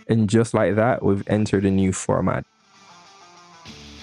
And just like that, we've entered a new format.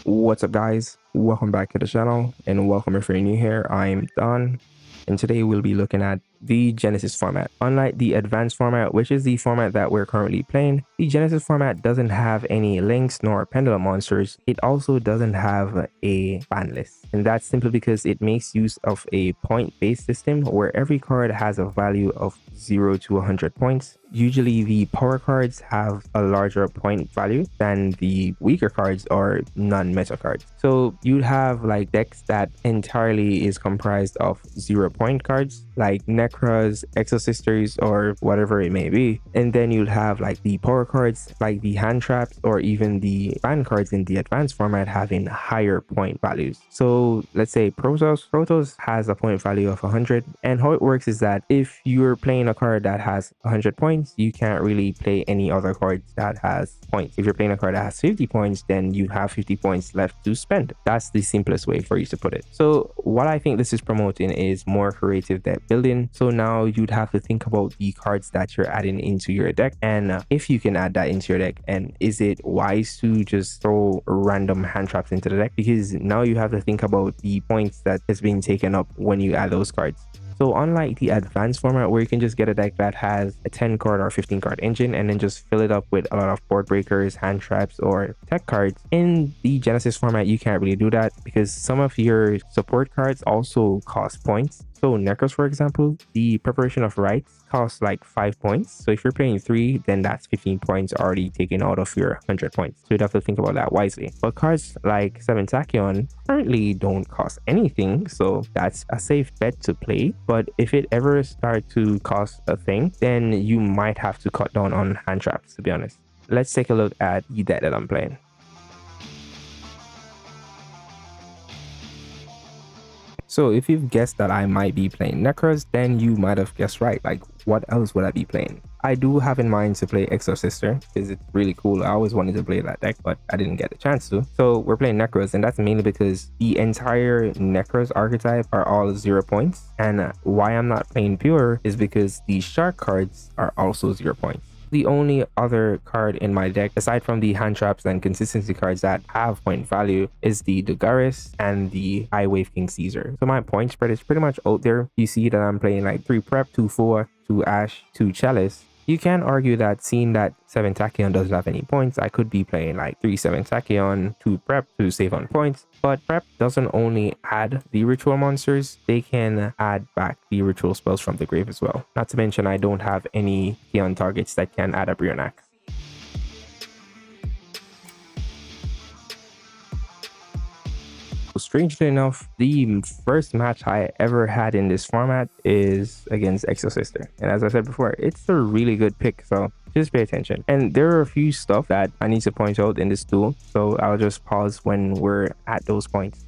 What's up, guys? Welcome back to the channel, and welcome if you're new here. I'm Don, and today we'll be looking at the Genesys format. Unlike the advanced format, which is the format that we're currently playing, the Genesys format doesn't have any links nor pendulum monsters. It also doesn't have a ban list, and that's simply because it makes use of a point-based system where every card has a value of 0 to 100 points. Usually the power cards have a larger point value than the weaker cards or non-meta cards. So you'd have like decks that entirely is comprised of 0 point cards like Nekroz, Sisters, or whatever it may be. And then you'll have like the power cards like the hand traps or even the ban cards in the advanced format having higher point values. So let's say Protoss has a point value of 100, and how it works is that if you're playing a card that has 100 points, you can't really play any other cards that has points. If you're playing a card that has 50 points, then you have 50 points left to spend. That's the simplest way for you to put it. So what I think this is promoting is more creative deck building. So now you'd have to think about the cards that you're adding into your deck, and if you can add that into your deck, and is it wise to just throw random hand traps into the deck, because now you have to think about the points that is being taken up when you add those cards. So unlike the advanced format where you can just get a deck that has a 10 card or 15 card engine and then just fill it up with a lot of board breakers, hand traps, or tech cards, in the Genesys format you can't really do that because some of your support cards also cost points. So Nekroz, for example, the preparation of rites costs like 5 points. So if you're playing 3, then that's 15 points already taken out of your 100 points. So you'd have to think about that wisely. But cards like 7 Tachyon currently don't cost anything, so that's a safe bet to play. But if it ever starts to cost a thing, then you might have to cut down on hand traps, to be honest. Let's take a look at the deck that I'm playing. So if you've guessed that I might be playing Nekroz, then you might have guessed right. Like, what else would I be playing? I do have in mind to play Sister because it's really cool. I always wanted to play that deck, but I didn't get a chance to. So we're playing Nekroz, and that's mainly because the entire Nekroz archetype are all 0 points. And why I'm not playing Pure is because the Shark cards are also 0 points. The only other card in my deck, aside from the hand traps and consistency cards that have point value, is the Dogaris and the High Wave King Caesar. So my point spread is pretty much out there. You see that I'm playing like 3 Prep, 2 4, 2 Ash, 2 Chalice. You can argue that seeing that 7 Tachyon doesn't have any points, I could be playing like 3 7 Tachyon, 2 Prep to save on points. But Prep doesn't only add the ritual monsters, they can add back the ritual spells from the grave as well. Not to mention I don't have any Theon targets that can add a Brionac. Strangely enough, the first match I ever had in this format is against Sister, and as I said before, it's a really good pick, so just pay attention. And there are a few stuff that I need to point out in this duel, so I'll just pause when we're at those points.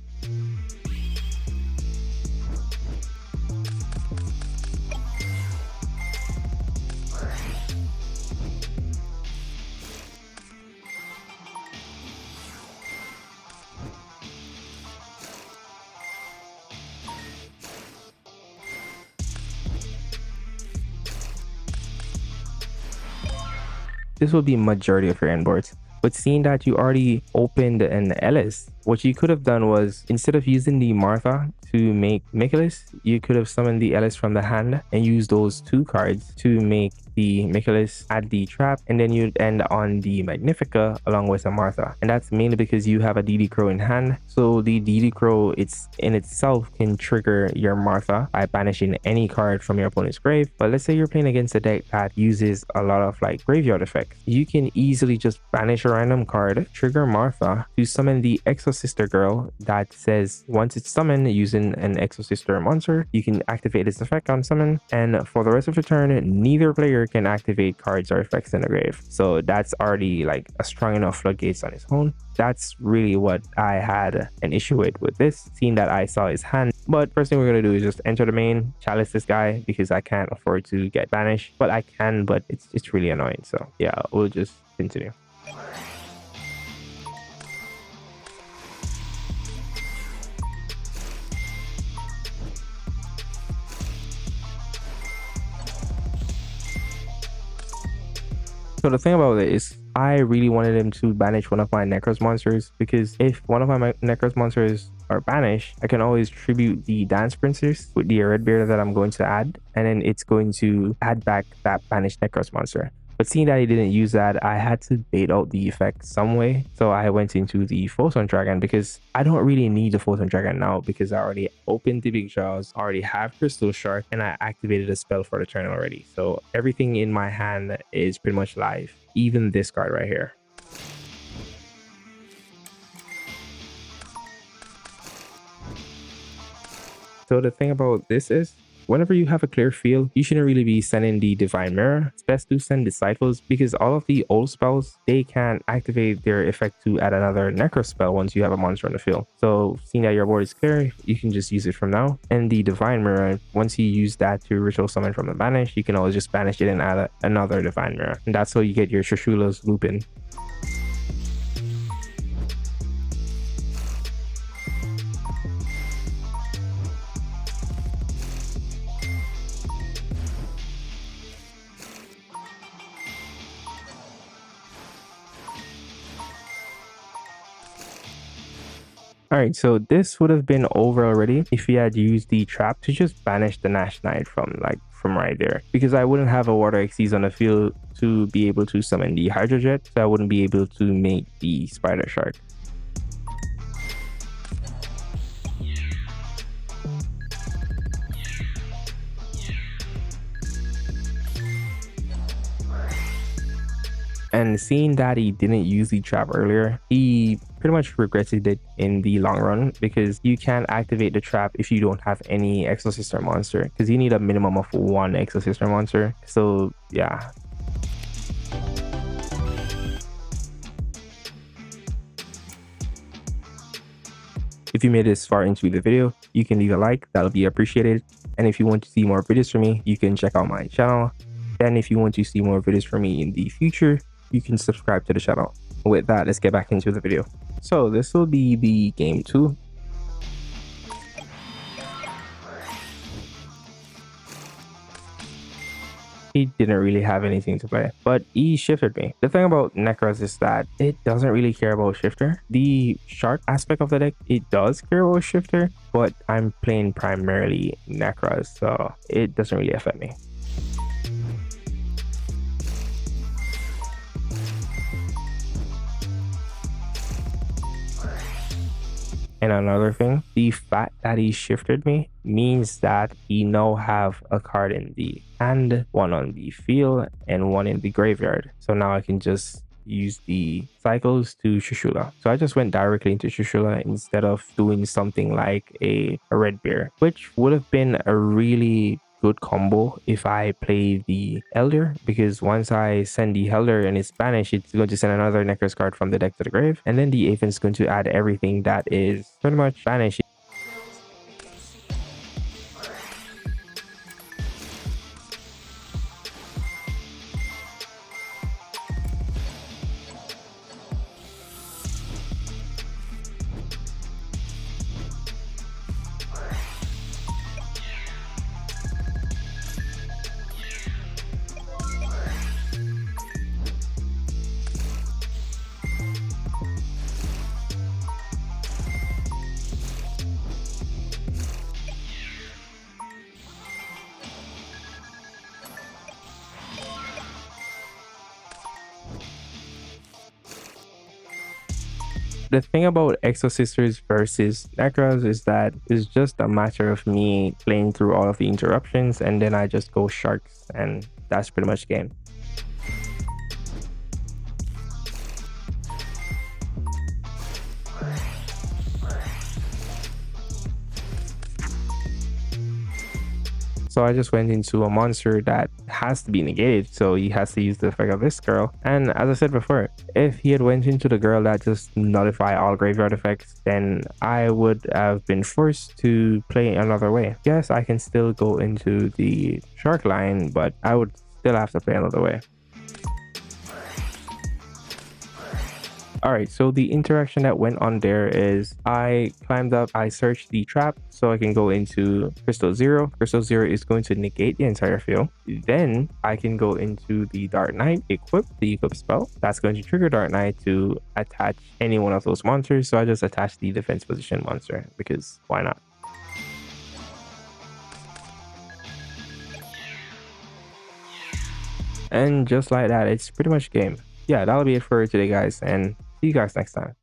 This will be majority of your end boards. But seeing that you already opened an Ellis, what you could have done was, instead of using the Martha to make Michaelis, you could have summoned the Ellis from the hand and used those 2 cards to make the Michaelis, add the trap, and then you'd end on the Magnifica along with a Martha. And that's mainly because you have a DD Crow in hand. So the DD Crow, it's in itself can trigger your Martha by banishing any card from your opponent's grave. But let's say you're playing against a deck that uses a lot of like graveyard effects. You can easily just banish a random card, trigger Martha to summon the Sister girl that says once it's summoned using an Sister monster, you can activate its effect on summon, and for the rest of the turn, neither player can activate cards or effects in the grave. So that's already like a strong enough floodgates on its own. That's really what I had an issue with this, seeing that I saw his hand. But first thing we're going to do is just enter the main, chalice this guy because I can't afford to get banished. But I can, but it's really annoying. So yeah, we'll just continue. So the thing about it is I really wanted him to banish one of my Nekroz monsters, because if one of my Nekroz monsters are banished, I can always tribute the Dance Princess with the red bear that I'm going to add, and then it's going to add back that banished Nekroz monster. But seeing that he didn't use that, I had to bait out the effect some way. So I went into the Photon Dragon, because I don't really need the Photon Dragon now, because I already opened the Big Jaws, already have Crystal Shark, and I activated a spell for the turn already. So everything in my hand is pretty much live, even this card right here. So the thing about this is, whenever you have a clear field, you shouldn't really be sending the Divine Mirror. It's best to send Disciples, because all of the old spells, they can activate their effect to add another Necro spell once you have a monster on the field. So seeing that your board is clear, you can just use it from now. And the Divine Mirror, once you use that to ritual summon from the banish, you can always just banish it and add another Divine Mirror. And that's how you get your Shishula's looping. Alright, so this would have been over already if he had used the trap to just banish the Nash Knight from right there, because I wouldn't have a Water Xyz on the field to be able to summon the Hydro Jet, so I wouldn't be able to make the Spider Shark. And seeing that he didn't use the trap earlier, he pretty much regretted it in the long run, because you can't activate the trap if you don't have any Exosister monster, because you need a minimum of one Exosister monster. So yeah. If you made this far into the video, you can leave a like, that'll be appreciated. And if you want to see more videos from me, you can check out my channel. Then if you want to see more videos from me in the future, you can subscribe to the channel. With that, let's get back into the video. So this will be the game 2. He didn't really have anything to play, but he shifted me. The thing about Nekroz is that it doesn't really care about shifter. The shark aspect of the deck, it does care about shifter, but I'm playing primarily Nekroz, so it doesn't really affect me. And another thing, the fact that he shifted me means that he now have a card in the hand, one on the field, and one in the graveyard. So now I can just use the cycles to Shishula. So I just went directly into Shishula instead of doing something like a red bear, which would have been a really good combo if I play the Elder, because once I send the Elder and it's banished, it's going to send another Nekroz card from the deck to the grave, and then the Aven is going to add everything that is pretty much banished. The thing about Exosisters versus Nekroz is that it's just a matter of me playing through all of the interruptions, and then I just go sharks, and that's pretty much the game. So I just went into a monster that has to be negated, so he has to use the effect of this girl. And as I said before, if he had went into the girl that just nullify all graveyard effects, then I would have been forced to play another way. Yes, I can still go into the shark line, but I would still have to play another way. All right, so the interaction that went on there is I climbed up, I searched the trap so I can go into Crystal Zero. Crystal Zero is going to negate the entire field. Then I can go into the Dark Knight, equip the equip spell. That's going to trigger Dark Knight to attach any one of those monsters. So I just attached the defense position monster because why not? And just like that, it's pretty much game. Yeah, that'll be it for today, guys, and see you guys next time.